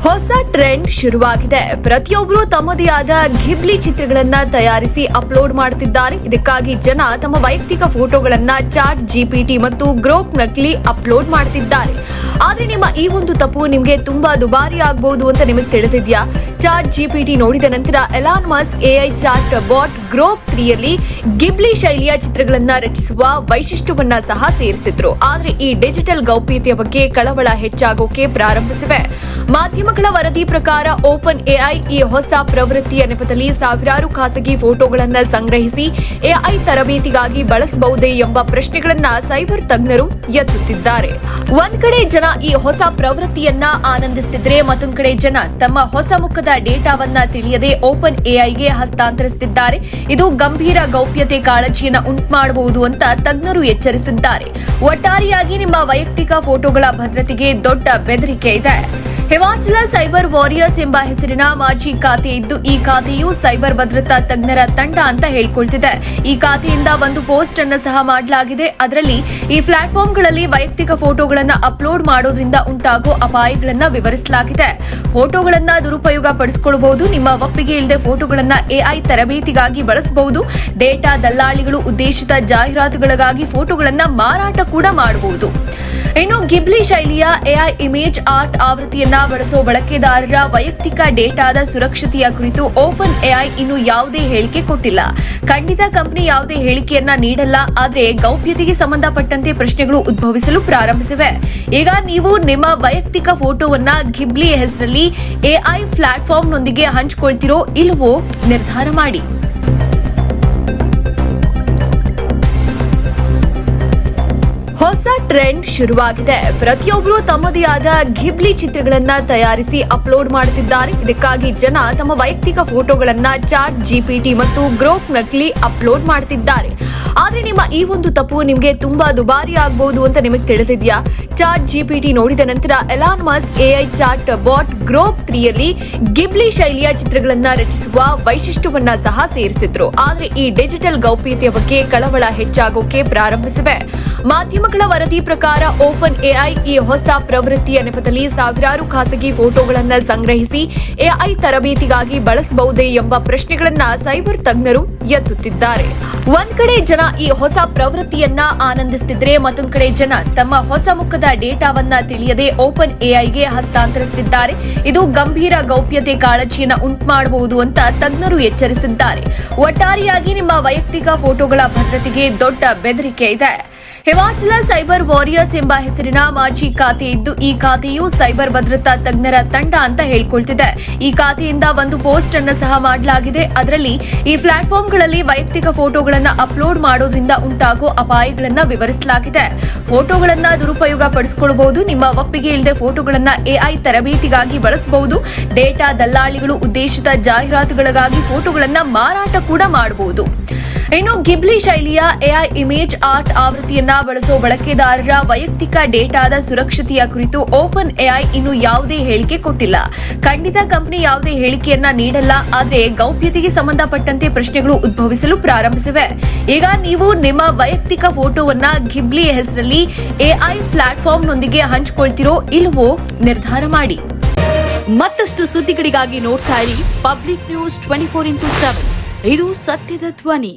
ಹೊಸ ಟ್ರೆಂಡ್ ಶುರುವಾಗಿದೆ. ಪ್ರತಿಯೊಬ್ಬರು ತಮ್ಮದೇ ಆದ ಘಿಬ್ಲಿ ಚಿತ್ರಗಳನ್ನ ತಯಾರಿಸಿ ಅಪ್ಲೋಡ್ ಮಾಡುತ್ತಿದ್ದಾರೆ. ಇದಕ್ಕಾಗಿ ಜನ ತಮ್ಮ ವೈಯಕ್ತಿಕ ಫೋಟೋಗಳನ್ನ ಚಾಟ್ ಜಿಪಿಟಿ ಮತ್ತು ಗ್ರೋಕ್ ನಕಲಿ ಅಪ್ಲೋಡ್ ಮಾಡುತ್ತಿದ್ದಾರೆ. ಆದ್ರೆ ನಿಮ್ಮ ಈ ಒಂದು ತಪ್ಪು ನಿಮಗೆ ತುಂಬಾ ದುಬಾರಿ ಆಗಬಹುದು ಅಂತ ನಿಮಗೆ ತಿಳಿದಿದ್ಯಾ? ಚಾಟ್ ಜಿಪಿಟಿ ನೋಡಿದ ನಂತರ Elon Musk AI chatbot Grok 3ಯಲ್ಲಿ ಗಿಬ್ಲಿ ಶೈಲಿಯ ಚಿತ್ರಗಳನ್ನ ರಚಿಸುವ ವೈಶಿಷ್ಟ್ಯವನ್ನ ಸಹ ಸೇರಿಸಿದ್ರು. ಆದ್ರೆ ಈ ಡಿಜಿಟಲ್ ಗೌಪ್ಯತೆಯ ಬಗ್ಗೆ ಕಳವಳ ಹೆಚ್ಚಾಗೋಕೆ ಪ್ರಾರಂಭಿಸಿವೆ. ಮಾಧ್ಯಮಗಳ ವರದಿ ಪ್ರಕಾರ ಓಪನ್ ಎಐ ಈ ಹೊಸ ಪ್ರವೃತ್ತಿಯ ನೆಪದಲ್ಲಿ ಸಾವಿರಾರು ಖಾಸಗಿ ಫೋಟೋಗಳನ್ನು ಸಂಗ್ರಹಿಸಿ ಎಐ ತರಬೇತಿಗಾಗಿ ಬಳಸಬಹುದೇ ಎಂಬ ಪ್ರಶ್ನೆಗಳನ್ನ ಸೈಬರ್ ತಜ್ಞರು ಎತ್ತುತ್ತಿದ್ದಾರೆ. ಒಂದ್ ಕಡೆ ಜನ ಈ ಹೊಸ ಪ್ರವೃತ್ತಿಯನ್ನ ಆನಂದಿಸುತ್ತಿದ್ರೆ, ಮತ್ತೊಂದ್ ಕಡೆ ಜನ ತಮ್ಮ ಹೊಸ ಮುಖದ ಡೇಟಾವನ್ನ ತಿಳಿಯದೆ ಓಪನ್ ಎಐಗೆ ಹಸ್ತಾಂತರಿಸುತ್ತಿದ್ದಾರೆ. ಇದು ಗಂಭೀರ ಗೌಪ್ಯತೆ ಕಾಳಜಿಯನ್ನ ಉಂಟುಮಾಡಬಹುದು ಅಂತ ತಜ್ಞರು ಎಚ್ಚರಿಸಿದ್ದಾರೆ. ಒಟ್ಟಾರೆಯಾಗಿ ನಿಮ್ಮ ವೈಯಕ್ತಿಕ ಫೋಟೋಗಳ ಭದ್ರತೆಗೆ ದೊಡ್ಡ ಬೆದರಿಕೆ ಇದೆ. ಹಿಮಾಚಲ ಸೈಬರ್ ವಾರಿಯರ್ಸ್ ಎಂಬ ಹೆಸರಿನ ಮಾಜಿ ಖಾತೆ ಇದ್ದು, ಈ ಖಾತೆಯು ಸೈಬರ್ ಭದ್ರತಾ ತಜ್ಞರ ತಂಡ ಅಂತ ಹೇಳ್ಕೊಳ್ತಿದೆ. ಈ ಖಾತೆಯಿಂದ ಒಂದು ಪೋಸ್ಟ್ ಅನ್ನು ಸಹ ಮಾಡಲಾಗಿದೆ. ಅದರಲ್ಲಿ ಈ ಪ್ಲಾಟ್ಫಾರ್ಮ್ಗಳಲ್ಲಿ ವೈಯಕ್ತಿಕ ಫೋಟೋಗಳನ್ನ ಅಪ್ಲೋಡ್ ಮಾಡೋದ್ರಿಂದ ಉಂಟಾಗೋ ಅಪಾಯಗಳನ್ನ ವಿವರಿಸಲಾಗಿದೆ. ಫೋಟೋಗಳನ್ನ ದುರುಪಯೋಗ ಪಡಿಸಿಕೊಳ್ಳಬಹುದು. ನಿಮ್ಮ ಒಪ್ಪಿಗೆ ಇಲ್ಲದೆ ಫೋಟೋಗಳನ್ನ ಎಐ ತರಬೇತಿಗಾಗಿ ಬಳಸಬಹುದು. ಡೇಟಾ ದಲ್ಲಾಳಿಗಳು ಉದ್ದೇಶಿತ ಜಾಹೀರಾತುಗಳಿಗಾಗಿ ಫೋಟೋಗಳನ್ನ ಮಾರಾಟ ಕೂಡ ಮಾಡಬಹುದು. ಇನ್ನು ಗಿಬ್ಲಿ ಶೈಲಿಯ ಎಐ ಇಮೇಜ್ ಆರ್ಟ್ ಆವೃತ್ತಿಯನ್ನ ಬಳಸೋ ಬಳಕೆದಾರರ ವೈಯಕ್ತಿಕ ಡೇಟಾದ ಸುರಕ್ಷತೆಯ ಕುರಿತು ಓಪನ್ ಎಐ ಇನ್ನು ಯಾವುದೇ ಹೇಳಿಕೆ ಕೊಟ್ಟಿಲ್ಲ. ಖಂಡಿತ ಕಂಪನಿ ಯಾವುದೇ ಹೇಳಿಕೆಯನ್ನ ನೀಡಲ್ಲ. ಆದ್ರೆ ಗೌಪ್ಯತೆಗೆ ಸಂಬಂಧಪಟ್ಟಂತೆ ಪ್ರಶ್ನೆಗಳು ಉದ್ಭವಿಸಲು ಪ್ರಾರಂಭಿಸಿವೆ. ಈಗ ನೀವು ನಿಮ್ಮ ವೈಯಕ್ತಿಕ ಫೋಟೋವನ್ನ ಗಿಬ್ಲಿ ಹೆಸರಲ್ಲಿ ಎಐ ಪ್ಲಾಟ್ಫಾರ್ಮ್ನೊಂದಿಗೆ ಹಂಚಿಕೊಳ್ತಿರೋ ಇಲ್ಲವೋ ನಿರ್ಧಾರ ಮಾಡಿ. ಹೊಸ ಟ್ರೆಂಡ್ ಶುರುವಾಗಿದೆ. ಪ್ರತಿಯೊಬ್ಬರು ತಮ್ಮದೇ ಆದ ಘಿಬ್ಲಿ ಚಿತ್ರಗಳನ್ನ ತಯಾರಿಸಿ ಅಪ್ಲೋಡ್ ಮಾಡುತ್ತಿದ್ದಾರೆ. ಇದಕ್ಕಾಗಿ ಜನ ತಮ್ಮ ವೈಯಕ್ತಿಕ ಫೋಟೋಗಳನ್ನ ಚಾಟ್ ಜಿಪಿಟಿ ಮತ್ತು ಗ್ರೋಕ್ ನಕಲಿ ಅಪ್ಲೋಡ್ ಮಾಡುತ್ತಿದ್ದಾರೆ. ಆದ್ರೆ ನಿಮ್ಮ ಈ ಒಂದು ತಪ್ಪು ನಿಮಗೆ ತುಂಬಾ ದುಬಾರಿ ಆಗಬಹುದು ಅಂತ ನಿಮಗೆ ತಿಳಿದಿದ್ಯಾ? ಚಾಟ್ ಜಿಪಿಟಿ ನೋಡಿದ ನಂತರ Elon Musk AI chatbot Grok 3ಯಲ್ಲಿ ಗಿಬ್ಲಿ ಶೈಲಿಯ ಚಿತ್ರಗಳನ್ನ ರಚಿಸುವ ವೈಶಿಷ್ಟ್ಯವನ್ನ ಸಹ ಸೇರಿಸಿದ್ರು. ಆದ್ರೆ ಈ ಡಿಜಿಟಲ್ ಗೌಪ್ಯತೆಯ ಬಗ್ಗೆ ಕಳವಳ ಹೆಚ್ಚಾಗೋಕೆ ಪ್ರಾರಂಭಿಸಿವೆ. ಮಾಧ್ಯಮಗಳ ವರದಿ ಪ್ರಕಾರ ಓಪನ್ ಎಐ ಈ ಹೊಸ ಪ್ರವೃತ್ತಿಯ ನೆಪದಲ್ಲಿ ಸಾವಿರಾರು ಖಾಸಗಿ ಫೋಟೋಗಳನ್ನು ಸಂಗ್ರಹಿಸಿ ಎಐ ತರಬೇತಿಗಾಗಿ ಬಳಸಬಹುದೇ ಎಂಬ ಪ್ರಶ್ನೆಗಳನ್ನ ಸೈಬರ್ ತಜ್ಞರು ಎತ್ತುತ್ತಿದ್ದಾರೆ. ಒಂದ್ ಕಡೆ ಜನ ಈ ಹೊಸ ಪ್ರವೃತ್ತಿಯನ್ನ ಆನಂದಿಸುತ್ತಿದ್ರೆ, ಮತ್ತೊಂದ್ ಕಡೆ ಜನ ತಮ್ಮ ಹೊಸ ಮುಖದ ಡೇಟಾವನ್ನ ತಿಳಿಯದೆ ಓಪನ್ ಎಐಗೆ ಹಸ್ತಾಂತರಿಸುತ್ತಿದ್ದಾರೆ. ಇದು ಗಂಭೀರ ಗೌಪ್ಯತೆ ಕಾಳಜಿಯನ್ನ ಉಂಟುಮಾಡಬಹುದು ಅಂತ ತಜ್ಞರು ಎಚ್ಚರಿಸಿದ್ದಾರೆ. ಒಟ್ಟಾರೆಯಾಗಿ ನಿಮ್ಮ ವೈಯಕ್ತಿಕ ಫೋಟೋಗಳ ಭದ್ರತೆಗೆ ದೊಡ್ಡ ಬೆದರಿಕೆ ಇದೆ. ಹಿಮಾಚಲ ಸೈಬರ್ ವಾರಿಯರ್ಸ್ ಎಂಬ ಹೆಸರಿನ ಮಾಜಿ ಖಾತೆ ಇದ್ದು, ಈ ಖಾತೆಯು ಸೈಬರ್ ಭದ್ರತಾ ತಜ್ಞರ ತಂಡ ಅಂತ ಹೇಳ್ಕೊಳ್ತಿದೆ. ಈ ಖಾತೆಯಿಂದ ಒಂದು ಪೋಸ್ಟ್ ಅನ್ನು ಸಹ ಮಾಡಲಾಗಿದೆ. ಅದರಲ್ಲಿ ಈ ಪ್ಲಾಟ್ಫಾರ್ಮ್ಗಳಲ್ಲಿ ವೈಯಕ್ತಿಕ ಫೋಟೋಗಳನ್ನ ಅಪ್ಲೋಡ್ ಮಾಡೋದ್ರಿಂದ ಉಂಟಾಗೋ ಅಪಾಯಗಳನ್ನ ವಿವರಿಸಲಾಗಿದೆ. ಫೋಟೋಗಳನ್ನ ದುರುಪಯೋಗ ಪಡಿಸಿಕೊಳ್ಳಬಹುದು. ನಿಮ್ಮ ಒಪ್ಪಿಗೆ ಇಲ್ಲದೆ ಫೋಟೋಗಳನ್ನ ಎಐ ತರಬೇತಿಗಾಗಿ ಬಳಸಬಹುದು. ಡೇಟಾ ದಲ್ಲಾಳಿಗಳು ಉದ್ದೇಶಿತ ಜಾಹೀರಾತುಗಳಿಗಾಗಿ ಫೋಟೋಗಳನ್ನ ಮಾರಾಟ ಕೂಡ ಮಾಡಬಹುದು. ಇನ್ನು ಗಿಬ್ಲಿ ಶೈಲಿಯ ಎಐ ಇಮೇಜ್ ಆರ್ಟ್ ಆವೃತ್ತಿಯನ್ನ ಬಳಸೋ ಬಳಕೆದಾರರ ವೈಯಕ್ತಿಕ ಡೇಟಾದ ಸುರಕ್ಷತೆಯ ಕುರಿತು ಓಪನ್ ಎಐ ಇನ್ನು ಯಾವುದೇ ಹೇಳಿಕೆ ಕೊಟ್ಟಿಲ್ಲ. ಖಂಡಿತ ಕಂಪನಿ ಯಾವುದೇ ಹೇಳಿಕೆಯನ್ನ ನೀಡಲ್ಲ. ಆದ್ರೆ ಗೌಪ್ಯತೆಗೆ ಸಂಬಂಧಪಟ್ಟಂತೆ ಪ್ರಶ್ನೆಗಳು ಉದ್ಭವಿಸಲು ಪ್ರಾರಂಭಿಸಿವೆ. ಈಗ ನೀವು ನಿಮ್ಮ ವೈಯಕ್ತಿಕ ಫೋಟೋವನ್ನ ಗಿಬ್ಲಿ ಹೆಸರಲ್ಲಿ ಎಐ ಪ್ಲಾಟ್ಫಾರ್ಮ್ನೊಂದಿಗೆ ಹಂಚಿಕೊಳ್ತಿರೋ ಇಲ್ಲವೋ ನಿರ್ಧಾರ ಮಾಡಿ. ಮತ್ತಷ್ಟು ಸುದ್ದಿಗಳಿಗಾಗಿ ನೋಡ್ತಾ ಇರಿ ಪಬ್ಲಿಕ್ ನ್ಯೂಸ್ 24x7. ಇದು ಸತ್ಯದ ಧ್ವನಿ.